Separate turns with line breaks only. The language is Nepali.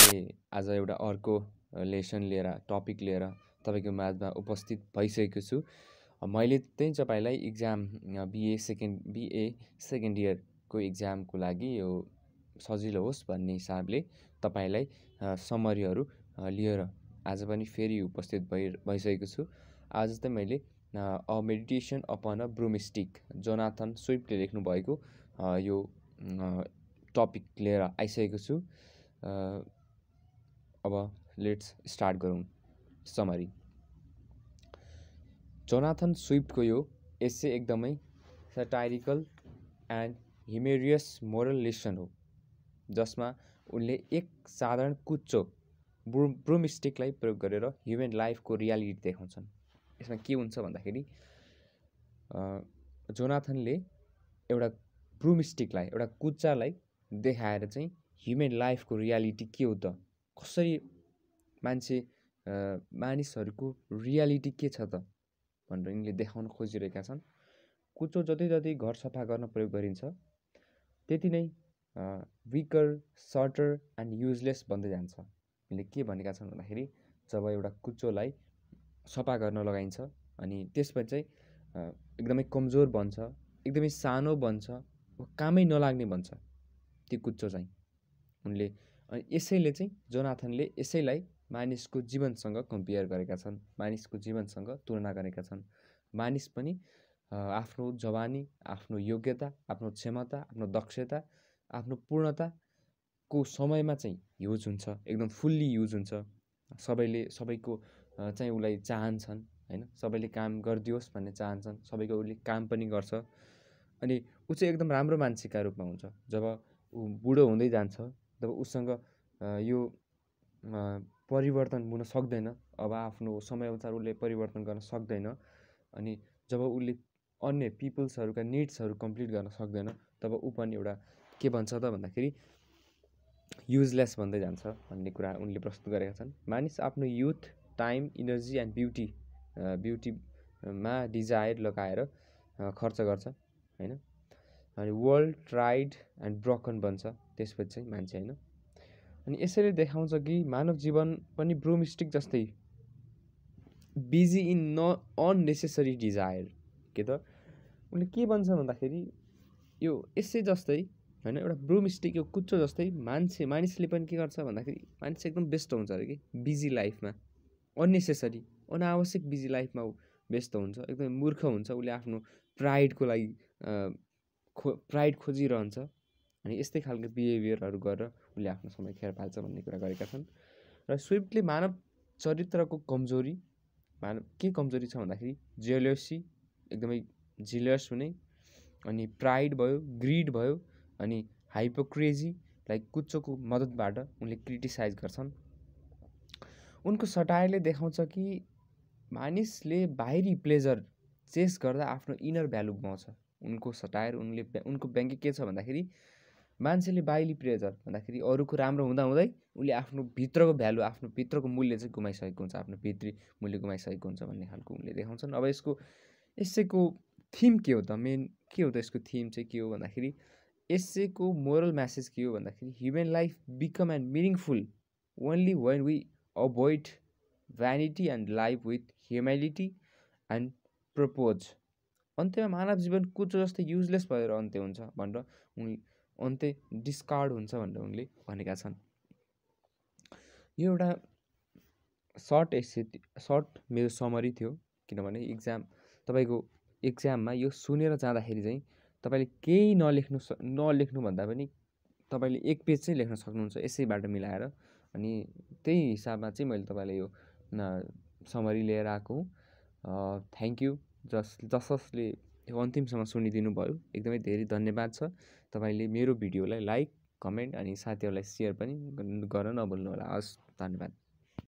मैले आज एउटा अर्को लेसन लिएर टपिक लिएर तपाईको माझमा उपस्थित भइसकेको छु। मैले चाहिँ तपाईलाई एक्जाम बिए सेकेन्ड इयरको एक्जामको लागि यो सजिलो होस् भन्ने हिसाबले तपाईलाई समरीहरू लिएर आज पनि फेरि उपस्थित भइसकेको छु। आज चाहिँ मैले a meditation upon a broomstick Jonathan स्विफ्टले लेख्नु भएको यो टपिक लिएर आइसकेको छु। अब लेट्स स्टार्ट गरौँ। समरी जोनाथन स्विफ्टको यो एसे एकदमै satirical and humorous moral lesson हो, जसमा उनले एक साधारण कुच्चो ब्रुमस्टिकलाई प्रयोग गरेर ह्युमन लाइफको रियालिटी देखाउँछन्। यसमा के हुन्छ भन्दाखेरि जोनाथनले एउटा ब्रुमस्टिकलाई एउटा कुच्चालाई देखाएर चाहिँ ह्युमन लाइफको रियालिटी के हो त, कसरी मानिसहरूको रियालिटी के छ त भनेर यिनले देखाउन खोजिरहेका छन्। कुचो जति जति घर सफा गर्न प्रयोग गरिन्छ त्यति नै विकर, सर्टर एन्ड युजलेस बन्दै जान्छ। यिनले के भनेका छन् भन्दाखेरि जब एउटा कुचोलाई सफा गर्न लगाइन्छ अनि त्यसपछि चाहिँ एकदमै कमजोर बन्छ, एकदमै सानो बन्छ, कामै नलाग्ने बन्छ त्यो कुचो चाहिँ। उनले यसैले चाहिँ जोनाथनले यसैलाई मानिसको जीवनसँग कम्पेयर गरेका छन्, मानिसको जीवनसँग तुलना गरेका छन्। मानिस पनि आफ्नो जवानी, आफ्नो योग्यता, आफ्नो क्षमता, आफ्नो दक्षता, आफ्नो पूर्णताको समयमा चाहिँ युज हुन्छ, एकदम फुल्ली युज हुन्छ। सबैको चाहिँ उसलाई चाहन्छन् हैन, सबैले काम गरिदियोस् भन्ने चाहन्छन्, सबैको उसले काम पनि गर्छ। अनि ऊ चाहिँ एकदम राम्रो मान्छेका रूपमा हुन्छ। जब ऊ बुढो हुँदै जान्छ तब उसँग यो परिवर्तन हुन सक्दैन, अब आफ्नो समयअनुसार उसले परिवर्तन गर्न सक्दैन। अनि जब उसले अन्य पिपल्सहरूका निड्सहरू कम्प्लिट गर्न सक्दैन तब ऊ पनि एउटा के भन्छ त भन्दाखेरि युजलेस बन्दै जान्छ भन्ने कुरा उनले प्रस्तुत गरेका छन्। मानिस आफ्नो युथ, टाइम, इनर्जी एन्ड ब्युटीमा डिजायर लगाएर खर्च गर्छ हैन। अनि वर्ल्ड ट्राइड एन्ड ब्रोकन बन्छ त्यसपछि चाहिँ मान्छे हैन। अनि यसैले देखाउँछ कि मानव जीवन पनि ब्रुमस्टिक जस्तै बिजी इन अननेसेसरी डिजायर। के त उनले के भन्छ भन्दाखेरि यो यसै जस्तै हैन, एउटा ब्रुमस्टिक यो कुच्चो जस्तै मानिसले पनि के गर्छ भन्दाखेरि मानिस एकदम व्यस्त हुन्छ अरे कि बिजी लाइफमा, अननेसेसरी अनावश्यक बिजी लाइफमा व्यस्त हुन्छ, एकदम मूर्ख हुन्छ। उसले आफ्नो प्राइडको लागि प्राइड खोजिरहन्छ अनि यस्तै खालको बिहेभियरहरू गरेर उसले आफ्नो समय खेर फाल्छ भन्ने कुरा गरेका छन्। र स्विफ्टले मानव चरित्रको कमजोरी, के कमजोरी छ भन्दाखेरि जेलसी, एकदमै जिलस हुने, अनि प्राइड भयो, ग्रिड भयो, अनि हाइपोक्रेजीलाई कुच्चोको मद्दतबाट उनले क्रिटिसाइज गर्छन्। उनको सटायरले देखाउँछ कि मानिसले बाहिरी प्लेजर चेस गर्दा आफ्नो इनर भ्यालु गुमाउँछ। उनको सटायर, उनको व्यङ्ग्य के छ भन्दाखेरि मान्छेले बाहिरी प्लेजर भन्दाखेरि अरूको राम्रो हुँदाहुँदै उसले आफ्नो भित्रको भ्यालु, आफ्नो भित्रको मूल्य चाहिँ गुमाइसकेको हुन्छ, आफ्नो भित्री मूल्य गुमाइसकेको हुन्छ भन्ने खालको उनले देखाउँछन्। अब यसैको थिम के हो त, मेन के हो त यसको थिम चाहिँ के हो भन्दाखेरि यसैको मोरल म्यासेज के हो भन्दाखेरि human life become and meaningful only when we avoid vanity and life with humility and purpose. अन्त्यमा मानव जीवन कुचो जस्तै युजलेस भएर अन्त्य हुन्छ भनेर अन्त्य डिस्कार्ड हुन्छ भनेर उनले भनेका छन्। यो एउटा सर्ट मेरो समरी थियो, किनभने तपाईँको एक्जाममा यो सुनेर जाँदाखेरि चाहिँ तपाईँले केही नलेख्नु भन्दा पनि तपाईँले एक पेज चाहिँ लेख्न सक्नुहुन्छ यसैबाट मिलाएर। अनि त्यही हिसाबमा चाहिँ मैले तपाईँलाई यो समरी लिएर आएको हुँ। थ्याङ्क यू जसले अन्तिमसम्म सुनिदिनु भयो, एकदमै धेरै धन्यवाद छ। तपाईँले मेरो भिडियोलाई लाइक, कमेन्ट अनि साथीहरूलाई सेयर पनि गर्न नभुल्नु होला। हस्, धन्यवाद।